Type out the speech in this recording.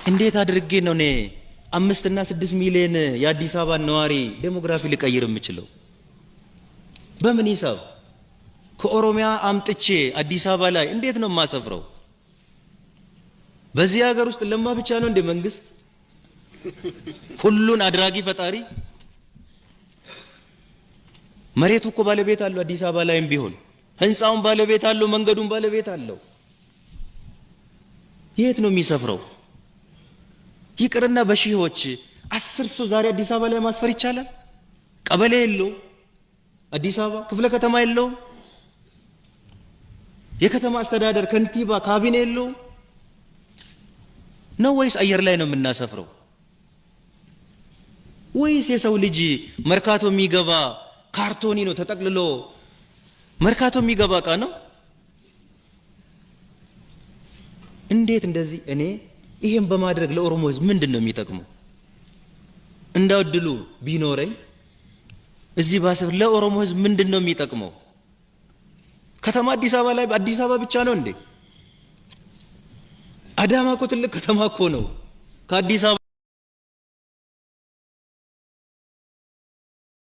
እንዴት አድርጌ ነው እኔ 5 እና 6 ሚሊዮን የአዲስ አበባ ነዋሪ ዴሞግራፊ ልቀይር የምችለው? በምን ሂሳብ? ከኦሮሚያ አምጥቼ አዲስ አበባ ላይ እንዴት ነው የማሰፍረው? በዚህ ሀገር ውስጥ ለማ ብቻ ነው እንደ መንግስት ሁሉን አድራጊ ፈጣሪ? መሬቱ እኮ ባለቤት አለው። አዲስ አበባ ላይም ቢሆን ህንፃውን ባለቤት አለው፣ መንገዱን ባለቤት አለው። የት ነው የሚሰፍረው? ይቅርና በሺዎች 10 ሰው ዛሬ አዲስ አበባ ላይ ማስፈር ይቻላል? ቀበሌ የለው፣ አዲስ አበባ ክፍለ ከተማ የለው፣ የከተማ አስተዳደር ከንቲባ ካቢኔ የለው ነው ወይስ አየር ላይ ነው የምናሰፍረው? ወይስ የሰው ልጅ መርካቶ የሚገባ ካርቶኒ ነው ተጠቅልሎ መርካቶ የሚገባ እቃ ነው? እንዴት እንደዚህ? እኔ ይሄን በማድረግ ለኦሮሞ ህዝብ ምንድነው የሚጠቅመው? እንዳው እድሉ ቢኖረኝ እዚህ ባሰብ ለኦሮሞ ህዝብ ምንድነው የሚጠቅመው? ከተማ አዲስ አበባ ላይ አዲስ አበባ ብቻ ነው እንዴ? አዳማ እኮ ትልቅ ከተማ እኮ ነው። ከአዲስ አበባ